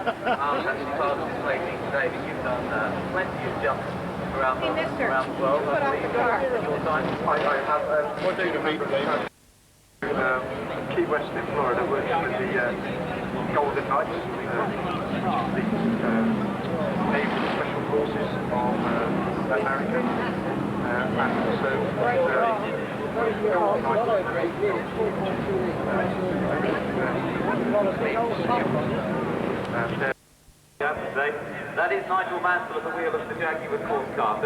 Actually participating today, but you've done plenty of jumps around the world. I believe. Your time? I have Key West in Florida, working with the Golden Knights, the Naval Special Forces of America, and also That is Nigel Mansell at the wheel of the Jaguar Sports Car.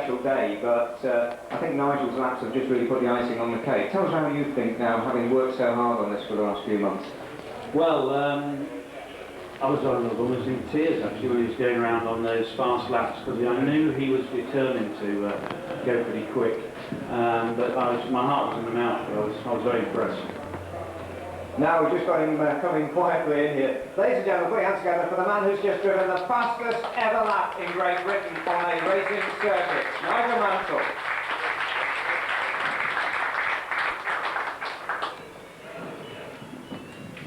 special day, but I think Nigel's laps have just really put the icing on the cake. Tell us how you think now, having worked so hard on this for the last few months. Well, I was almost in tears actually when he was going around on those fast laps, because I knew he was determined to go pretty quick. But my heart was in my mouth. I was very impressed. Now we've just got him coming quietly in here. Ladies and gentlemen, put your hands together for the man who's just driven the fastest ever lap in Great Britain on a racing circuit, Nigel Mansell.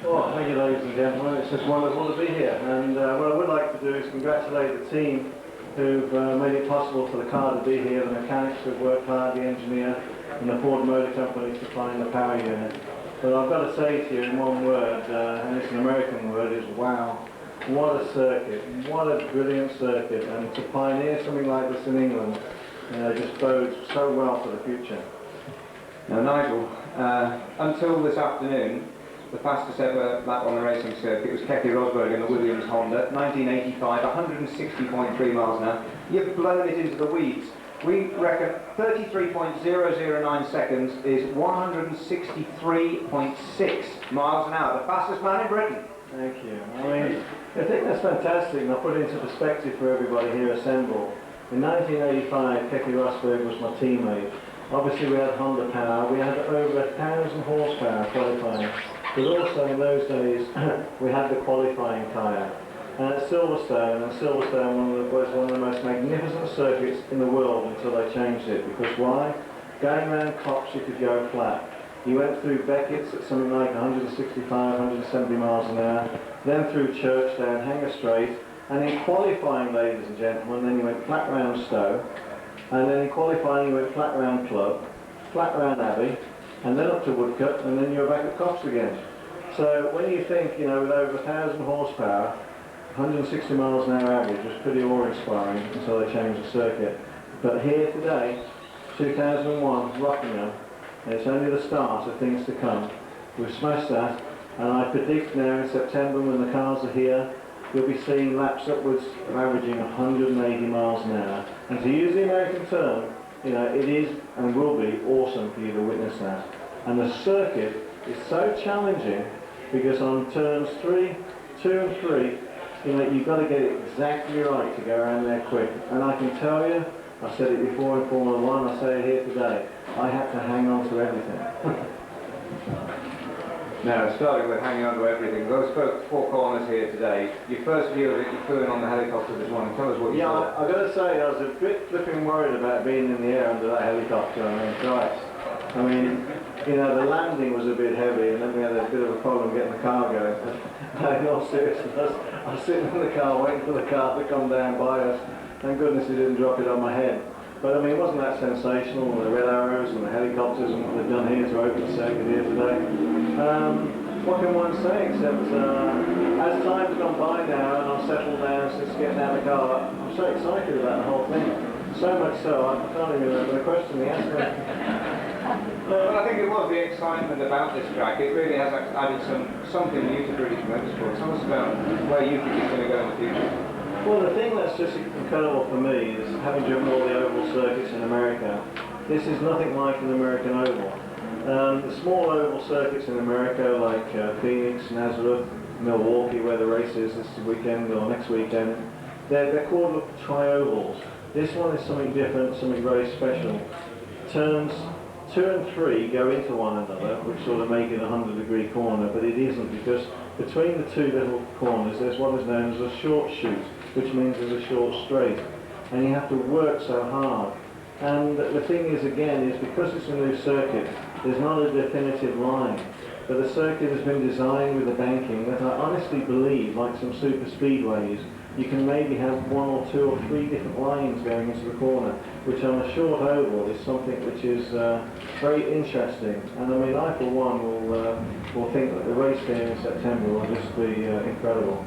Well, thank you, ladies and gentlemen. It's just wonderful to be here. And what I would like to do is congratulate the team who've made it possible for the car to be here, the mechanics who've worked hard, the engineer, and the Ford Motor Company to find the power unit. But I've got to say to you in one word, and it's an American word, is wow. What a circuit, what a brilliant circuit, and to pioneer something like this in England just bodes so well for the future. Now Nigel, until this afternoon, the fastest ever lap on the racing circuit was Heikki in the Williams Honda, 1985, 160.3 miles an hour. You've blown it into the weeds. We reckon 33.009 seconds is 163.6 miles an hour, the fastest man in Britain. Thank you. I mean, I think that's fantastic, and I'll put it into perspective for everybody here assembled. In 1985, Heikki Rosberg was my teammate. Obviously we had Honda power, we had over 1,000 horsepower qualifying, but also in those days we had the qualifying tyre. And at Silverstone was one of the most magnificent circuits in the world until they changed it. Because why? Going around Copse you could go flat. You went through Beckett's at something like 165, 170 miles an hour, then through Churchdown, Hanger Straight, and in qualifying, ladies and gentlemen, then you went flat round Stowe, and then in qualifying you went flat round Club, flat round Abbey, and then up to Woodcut, and then you were back at Copse again. So when you think, with over 1,000 horsepower, 160 miles an hour average was pretty awe-inspiring until they changed the circuit. But here today, 2001, Rockingham, and it's only the start of things to come. We've smashed that, and I predict now in September when the cars are here, you'll be seeing laps upwards of averaging 180 miles an hour. And to use the American term, it is and will be awesome for you to witness that. And the circuit is so challenging because on turns 2 and 3, you've got to get it exactly right to go around there quick. And I can tell you, I said it before in Formula 1, I say it here today, I had to hang on to everything. Now, starting with hanging on to everything, those four corners here today, your first view of it, you flew in on the helicopter this morning. Tell us what you saw. Yeah, I've got to say, I was a bit flipping worried about being in the air under that helicopter. Christ. The landing was a bit heavy, and then we had a bit of a problem getting the car going. In all seriousness, I was sitting in the car waiting for the car to come down by us. Thank goodness he didn't drop it on my head. But it wasn't that sensational, the red arrows and the helicopters and what they've done here to open the circuit here today. What can one say except as time's gone by now and I've settled down since getting out of the car, I'm so excited about the whole thing. So much so, I can't even remember the question he asked me. Well, I think it was the excitement about this track. It really has added something new to British motorsport. Tell us about where you think it's going to go in the future. Well, the thing that's just incredible for me is having driven all the oval circuits in America, this is nothing like an American oval. The small oval circuits in America like Phoenix, Nazareth, Milwaukee, where the race is this weekend or next weekend, they're called tri-ovals. This one is something different, something very special. Turns 2 and 3 go into one another, which sort of make it a 100-degree corner, but it isn't, because between the two little corners there's what is known as a short shoot, which means there's a short straight, and you have to work so hard. And the thing is, again, is because it's a new circuit, there's not a definitive line, but the circuit has been designed with a banking that I honestly believe, like some super speedways, you can maybe have 1 or 2 or 3 different lines going into the corner, which on a short oval is something which is very interesting. And I for one will think that the race here in September will just be incredible.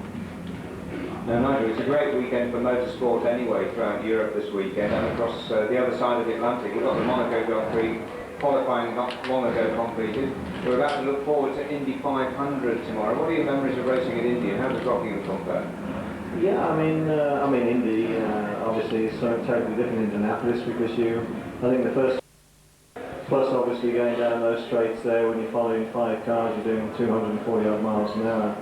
Now, Nigel, it's a great weekend for motorsport anyway throughout Europe this weekend, and across the other side of the Atlantic. We've got the Monaco Grand Prix qualifying not long ago completed. We're about to look forward to Indy 500 tomorrow. What are your memories of racing at Indy, and how does Rockingham compare? Yeah, I mean, Indy obviously is so totally different in Indianapolis because I think the first, plus obviously going down those straights there when you're following 5 cars, you're doing 240 odd miles an hour.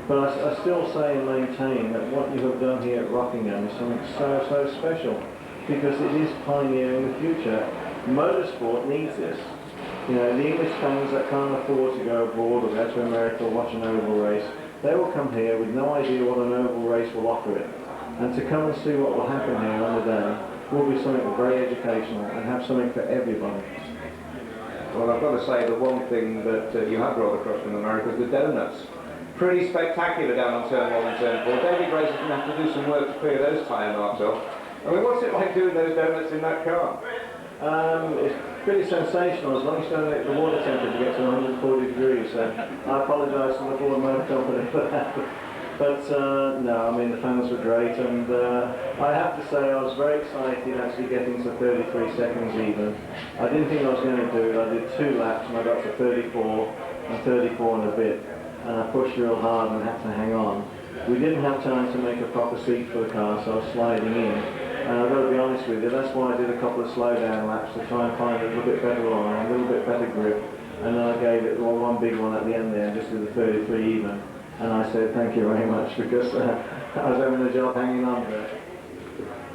But I still say and maintain that what you have done here at Rockingham is something so special because it is pioneering the future. Motorsport needs this. You know, the English fans that can't afford to go abroad or go to America or watch an oval race, they will come here with no idea what an oval race will offer it. And to come and see what will happen here on the day will be something very educational and have something for everybody. Well, I've got to say the one thing that you have brought across from America is the donuts. Pretty spectacular down on turn 1 and turn 4. David Grace is going to have to do some work to clear those tyre marks off. I mean, what's it like doing those donuts in that car? It's pretty sensational as long as you don't let the water temperature get to 140 degrees. So I apologise to the Ford Motor Company for that. But no, I mean the fans were great, and I have to say I was very excited actually getting to 33 seconds even. I didn't think I was going to do it. I did 2 laps and I got to 34 and 34 and a bit, and I pushed real hard and had to hang on. We didn't have time to make a proper seat for the car, so I was sliding in. And I've got to be honest with you, that's why I did a couple of slow-down laps to try and find a little bit better line, a little bit better grip. And then I gave it one big one at the end there, just with the 33 even. And I said, thank you very much, because I was having a job hanging on to it.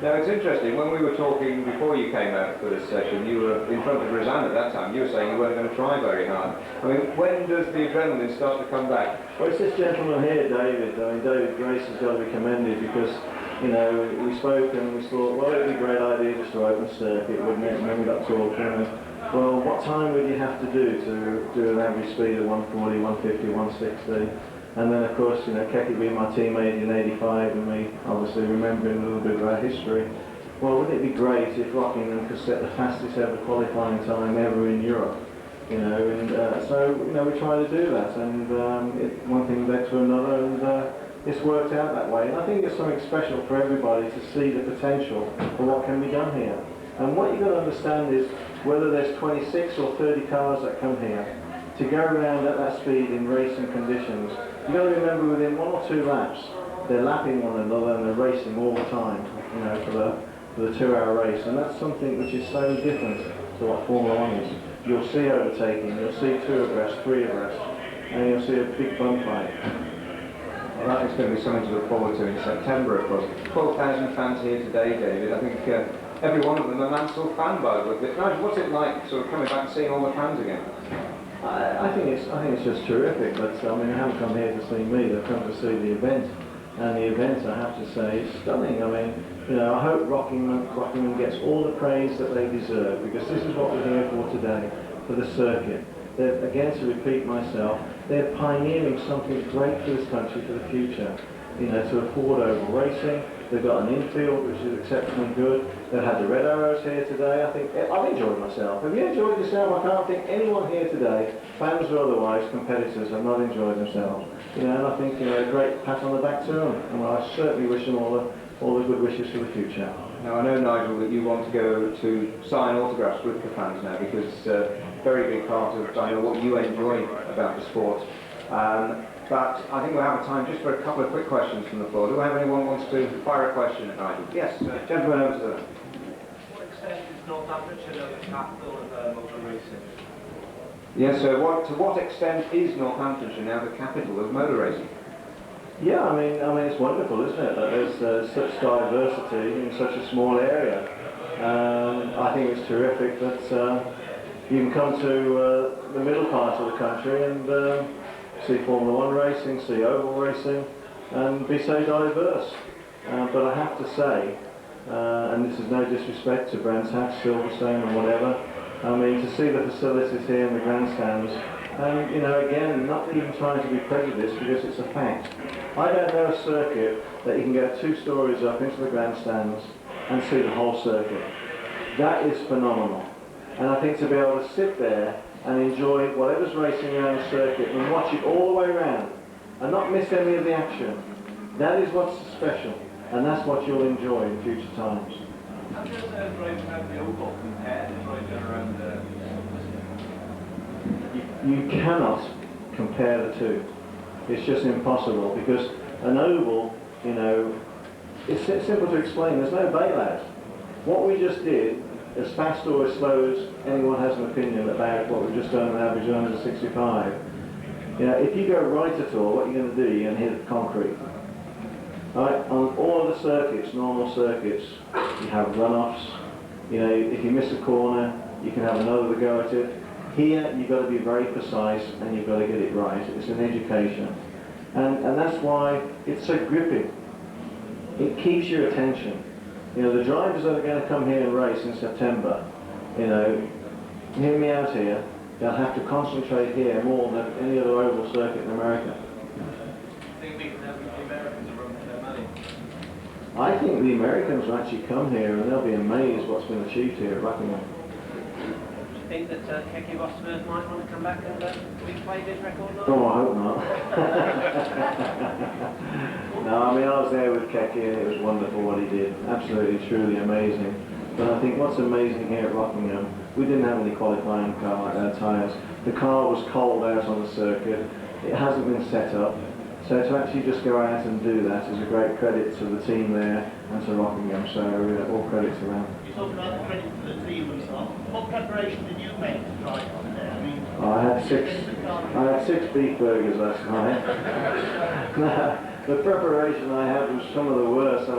Now, it's interesting, when we were talking before you came out for this session, you were in front of Rosanna at that time. You were saying you weren't going to try very hard. I mean, when does the adrenaline start to come back? Well, it's this gentleman here, David. I mean, David Grace has got to be commended because, you know, we spoke and we thought, well, it would be a great idea just to open a circuit, wouldn't it? And then we got talking and, well, what time would you have to do an average speed of 140, 150, 160? And then, of course, you know, Heikki being my teammate in '85 and me obviously remembering a little bit of our history. Well, wouldn't it be great if Rockingham could set the fastest ever qualifying time ever in Europe? You know, and so, you know, we try to do that, and one thing led to another, and it's worked out that way. And I think it's something special for everybody to see the potential for what can be done here. And what you've got to understand is whether there's 26 or 30 cars that come here, to go around at that speed in racing conditions, you've got to remember within 1 or 2 laps, they're lapping one another and they're racing all the time, you know, for the 2-hour race. And that's something which is so different to what Formula 1 is. You'll see overtaking, you'll see 2 abreast, 3 abreast, and you'll see a big bum fight. Well, that is going to be something to look forward to in September, of course. 12,000 fans here today, David. I think every one of them a Mansell fan by the look of it. Nigel, what's it like sort of coming back and seeing all the fans again? I think it's just terrific, but I mean, they haven't come here to see me, they've come to see the event. And the event, I have to say, is stunning. I mean, you know, I hope Rockingham gets all the praise that they deserve, because this is what we're here for today, for the circuit. They're, again, to repeat myself, they're pioneering something great for this country for the future. You know, to afford oval racing. They've got an infield which is exceptionally good. They've had the Red Arrows here today. I think I've enjoyed myself. Have you enjoyed yourself? I can't think anyone here today, fans or otherwise, competitors, have not enjoyed themselves. You know, and I think, you know, a great pat on the back to them. And I certainly wish them all the good wishes for the future. Now, I know, Nigel, that you want to go to sign autographs with the fans now, because it's a very big part of what you enjoy about the sport. But I think we'll have time just for a couple of quick questions from the floor. Do we have anyone who wants to fire a question at Nigel? Yes, gentleman over to them. To what extent is Northamptonshire the capital of motor racing? Yes, sir. To what extent is Northamptonshire now the capital of motor racing? Yeah, I mean it's wonderful, isn't it, that there's such diversity in such a small area. I think it's terrific that you can come to the middle part of the country and see Formula 1 racing, see oval racing, and be so diverse. But I have to say, and this is no disrespect to Brands Hatch, Silverstone and whatever, I mean, to see the facilities here in the grandstands, and, you know, again, not even trying to be prejudiced because it's a fact. I don't know a circuit that you can go 2 stories up into the grandstands and see the whole circuit. That is phenomenal. And I think to be able to sit there and enjoy whatever's racing around the circuit and watch it all the way around and not miss any of the action, that is what's special, and that's what you'll enjoy in future times. You cannot compare the two. It's just impossible, because an oval you know, it's simple to explain. There's no bailout. What we just did, as fast or as slow as anyone has an opinion about what we've just done on average under 65, you know, if you go right at all, what you're going to do, you're going to hit concrete. Right? On all of the circuits, normal circuits, you have runoffs. You know, if you miss a corner, you can have another to go at it. Here, you've got to be very precise and you've got to get it right. It's an education. And that's why it's so gripping. It keeps your attention. You know, the drivers that are going to come here and race in September, you know, hear me out here, they'll have to concentrate here more than any other oval circuit in America. I think the Americans will actually come here and they'll be amazed what's been achieved here at Rockingham. Do you think that Heikki Rosberg might want to come back and replay this record? Oh, I hope not. No, I mean, I was there with Heikki and it was wonderful what he did. Absolutely, truly amazing. But I think what's amazing here at Rockingham, we didn't have any qualifying tyres. The car was cold out on the circuit. It hasn't been set up. So to actually just go out and do that is a great credit to the team there and to Rockingham. So all credit to them. You talk about the credit to the team and stuff. What preparation did you make to drive on there? I mean, I had six beef burgers last night. The preparation I had was some of the worst.